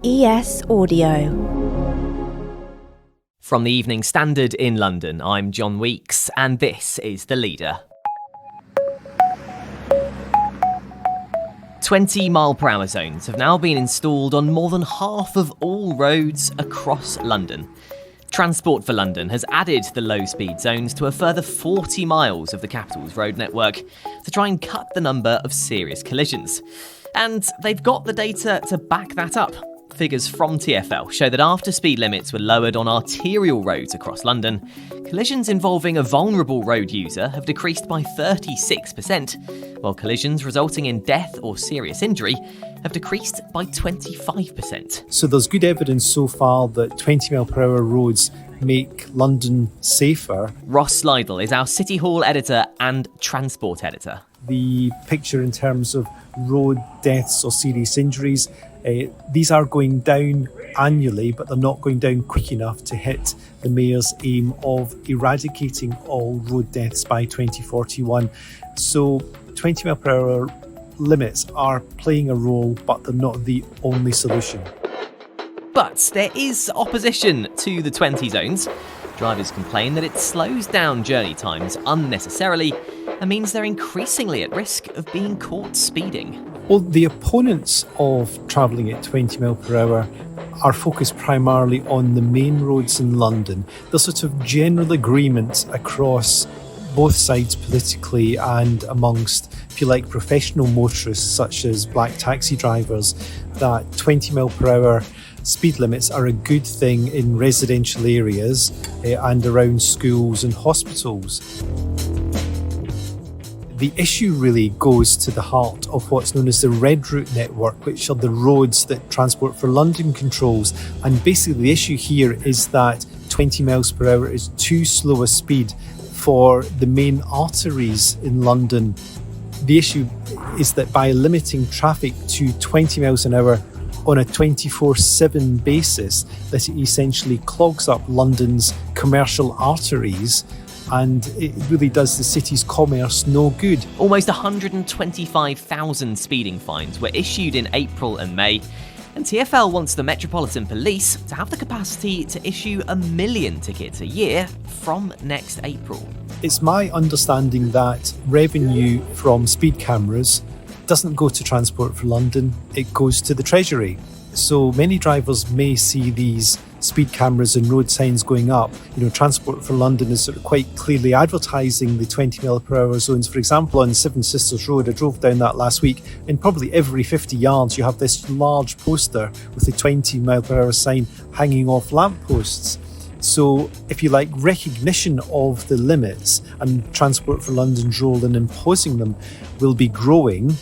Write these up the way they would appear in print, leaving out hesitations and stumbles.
ES Audio. From the Evening Standard in London, I'm John Weeks, and this is The Leader. 20-mile-per-hour zones have now been installed on more than half of all roads across London. Transport for London has added the low-speed zones to a further 40 miles of the capital's road network to try and cut the number of serious collisions. And they've got the data to back that up. Figures from TfL show that after speed limits were lowered on arterial roads across London, collisions involving a vulnerable road user have decreased by 36%, while collisions resulting in death or serious injury have decreased by 25%. So there's good evidence so far that 20 mile per hour roads make London safer. Ross Lydall is our City Hall editor and transport editor. The picture in terms of road deaths or serious injuries, these are going down annually, but they're not going down quick enough to hit the Mayor's aim of eradicating all road deaths by 2041. So 20 mile per hour limits are playing a role, but they're not the only solution. But there is opposition to the 20 zones. Drivers complain that it slows down journey times unnecessarily and means they're increasingly at risk of being caught speeding. Well, the opponents of travelling at 20 mile per hour are focused primarily on the main roads in London. There's sort of general agreement across both sides politically and amongst, if you like, professional motorists such as black taxi drivers that 20 mile per hour speed limits are a good thing in residential areas and around schools and hospitals. The issue really goes to the heart of what's known as the Red Route network, which are the roads that Transport for London controls. And basically the issue here is that 20 miles per hour is too slow a speed for the main arteries in London. The issue is that by limiting traffic to 20 miles an hour on a 24/7 basis, that it essentially clogs up London's commercial arteries, and it really does the city's commerce no good. Almost 125,000 speeding fines were issued in April and May, and TfL wants the Metropolitan Police to have the capacity to issue 1 million tickets a year from next April. It's my understanding that revenue from speed cameras doesn't go to Transport for London, it goes to the Treasury. So many drivers may see these speed cameras and road signs going up. Transport for London is sort of quite clearly advertising the 20 mile per hour zones. For example, on Seven Sisters Road, I drove down that last week, and probably every 50 yards you have this large poster with a 20 mile per hour sign hanging off lampposts. So, if you like, recognition of the limits and Transport for London's role in imposing them will be growing.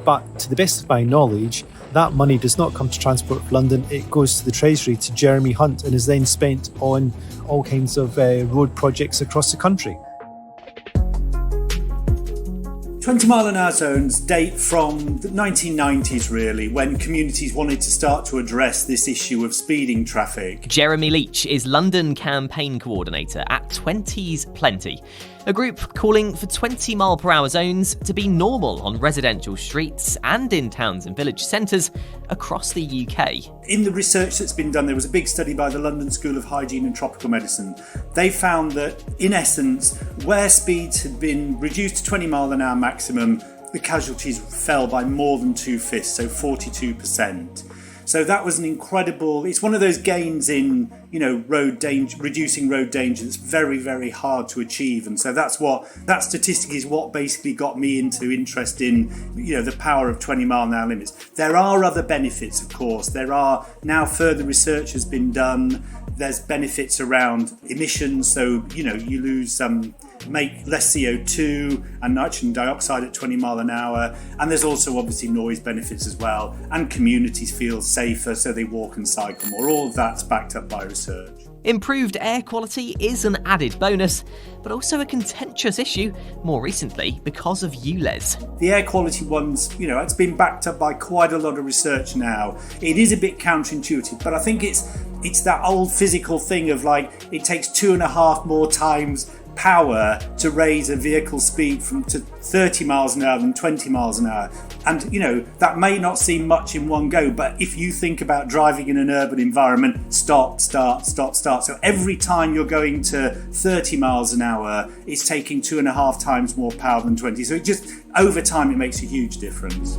But to the best of my knowledge, that money does not come to Transport for London, it goes to the Treasury, to Jeremy Hunt, and is then spent on all kinds of road projects across the country. 20 mile an hour zones date from the 1990s really, when communities wanted to start to address this issue of speeding traffic. Jeremy Leach is London campaign coordinator at 20's Plenty, a group calling for 20 mile per hour zones to be normal on residential streets and in towns and village centres across the UK. In the research that's been done, there was a big study by the London School of Hygiene and Tropical Medicine. They found that, in essence, where speeds had been reduced to 20 mile an hour maximum, the casualties fell by more than 2/5, so 42%. So that was an incredible, it's one of those gains in, road danger, reducing road danger that's very, very hard to achieve. And so that statistic is what basically got me into interest in, the power of 20 mile an hour limits. There are other benefits, of course. There are now further research has been done. There's benefits around emissions. So, you lose make less CO2 and nitrogen dioxide at 20 mile an hour. And there's also obviously noise benefits as well. And communities feel safer, so they walk and cycle more. All of that's backed up by research. Improved air quality is an added bonus, but also a contentious issue more recently because of ULEZ. The air quality ones, it's been backed up by quite a lot of research now. It is a bit counterintuitive, but I think it's that old physical thing of it takes 2.5 more times power to raise a vehicle speed to 30 miles an hour than 20 miles an hour. And, that may not seem much in one go, but if you think about driving in an urban environment, stop, start, stop, start. So every time you're going to 30 miles an hour, it's taking 2.5 times more power than 20. So over time, it makes a huge difference.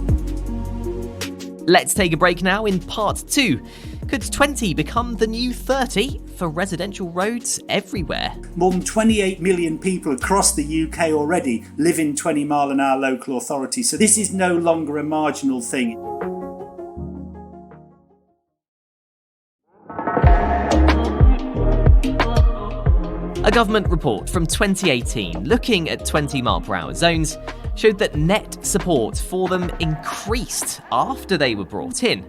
Let's take a break now in part 2. Could 20 become the new 30 for residential roads everywhere? More than 28 million people across the UK already live in 20 mile an hour local authorities. So this is no longer a marginal thing. A government report from 2018 looking at 20 mile per hour zones showed that net support for them increased after they were brought in.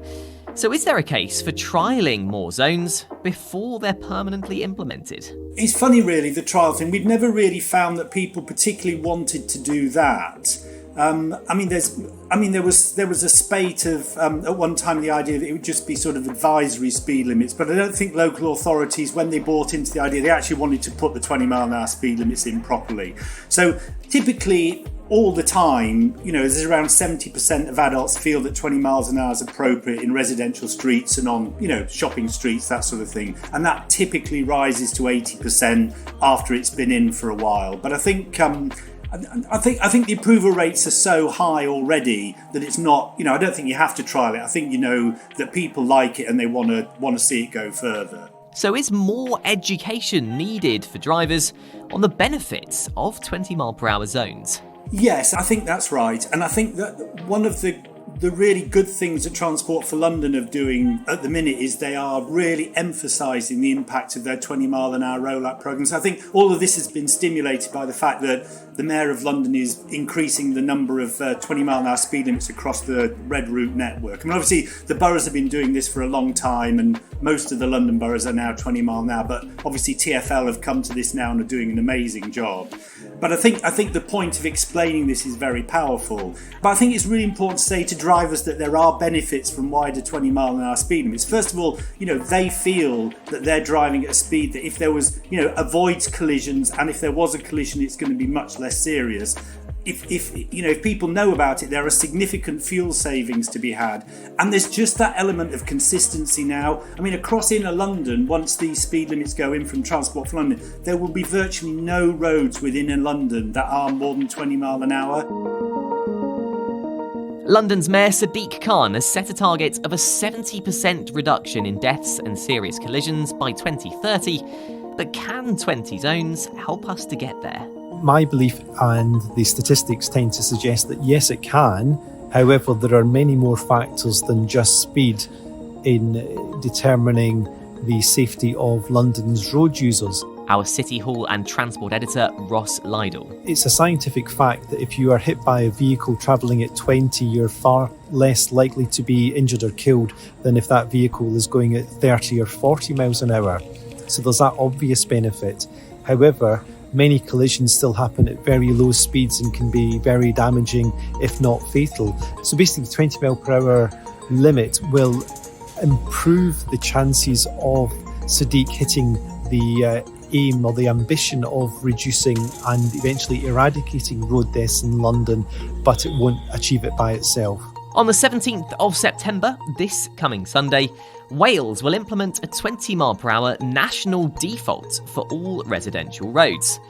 So is there a case for trialling more zones before they're permanently implemented? It's funny really, the trial thing. We've never really found that people particularly wanted to do that. There was a spate of at one time the idea that it would just be sort of advisory speed limits, but I don't think local authorities, when they bought into the idea, they actually wanted to put the 20 mile an hour speed limits in properly. So typically, all the time, there's around 70% of adults feel that 20 miles an hour is appropriate in residential streets and on, shopping streets, that sort of thing. And that typically rises to 80% after it's been in for a while. But I think the approval rates are so high already that it's not, I don't think you have to trial it. I think that people like it and they want to see it go further. So is more education needed for drivers on the benefits of 20 mile per hour zones? Yes, I think that's right. And I think that one of the really good things that Transport for London are doing at the minute is they are really emphasising the impact of their 20 mile an hour rollout programme. So I think all of this has been stimulated by the fact that the Mayor of London is increasing the number of 20 mile an hour speed limits across the Red Route network. I mean, obviously the boroughs have been doing this for a long time and most of the London boroughs are now 20 mile an hour, but obviously TfL have come to this now and are doing an amazing job. But I think the point of explaining this is very powerful. But I think it's really important to say to drivers that there are benefits from wider 20 mile an hour speed limits. First of all, they feel that they're driving at a speed that if there was, avoids collisions, and if there was a collision, it's going to be much less serious. If people know about it, there are significant fuel savings to be had. And there's just that element of consistency now. I mean, across inner London, once these speed limits go in from Transport for London, there will be virtually no roads within inner London that are more than 20 mile an hour. London's Mayor Sadiq Khan has set a target of a 70% reduction in deaths and serious collisions by 2030. But can 20 zones help us to get there? My belief and the statistics tend to suggest that yes, it can. However, there are many more factors than just speed in determining the safety of London's road users. Our City Hall and Transport editor, Ross Lydall. It's a scientific fact that if you are hit by a vehicle travelling at 20, you're far less likely to be injured or killed than if that vehicle is going at 30 or 40 miles an hour. So there's that obvious benefit. However, many collisions still happen at very low speeds and can be very damaging, if not fatal. So basically, the 20 mile per hour limit will improve the chances of Sadiq hitting the aim or the ambition of reducing and eventually eradicating road deaths in London, but it won't achieve it by itself. On the 17th of September, this coming Sunday, Wales will implement a 20 mile per hour national default for all residential roads.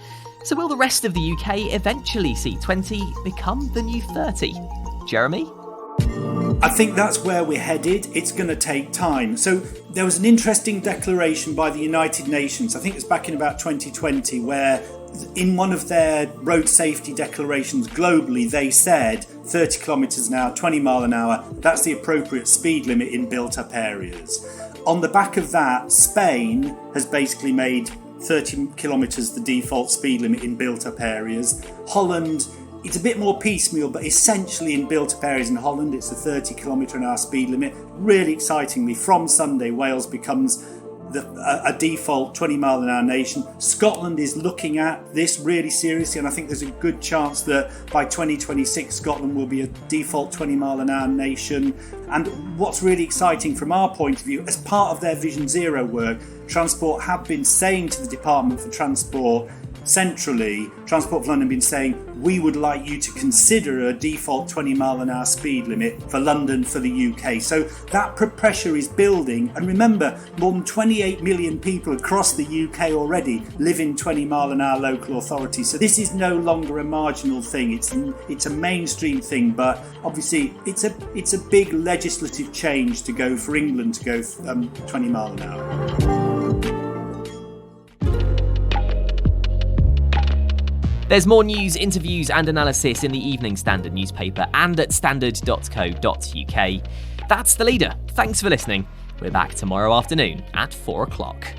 So will the rest of the UK eventually see 20 become the new 30? Jeremy? I think that's where we're headed. It's going to take time. So there was an interesting declaration by the United Nations, I think it's back in about 2020, where in one of their road safety declarations globally, they said 30 kilometres an hour, 20 mile an hour, that's the appropriate speed limit in built-up areas. On the back of that, Spain has basically made 30 kilometres the default speed limit in built-up areas. Holland, it's a bit more piecemeal, but essentially in built-up areas in Holland, it's a 30 kilometre an hour speed limit. Really excitingly, from Sunday, Wales becomes a default 20 mile an hour nation. Scotland is looking at this really seriously, and I think there's a good chance that by 2026 Scotland will be a default 20 mile an hour nation. And what's really exciting from our point of view, as part of their Vision Zero work, Transport have been saying to the Department for Transport, centrally, Transport for London have been saying, we would like you to consider a default 20 mile an hour speed limit for London, for the UK. So that pressure is building. And remember, more than 28 million people across the UK already live in 20 mile an hour local authorities. So this is no longer a marginal thing. It's a mainstream thing, but obviously it's a big legislative change to go for England to go 20 mile an hour. There's more news, interviews and analysis in the Evening Standard newspaper and at standard.co.uk. That's The Leader. Thanks for listening. We're back tomorrow afternoon at 4 o'clock.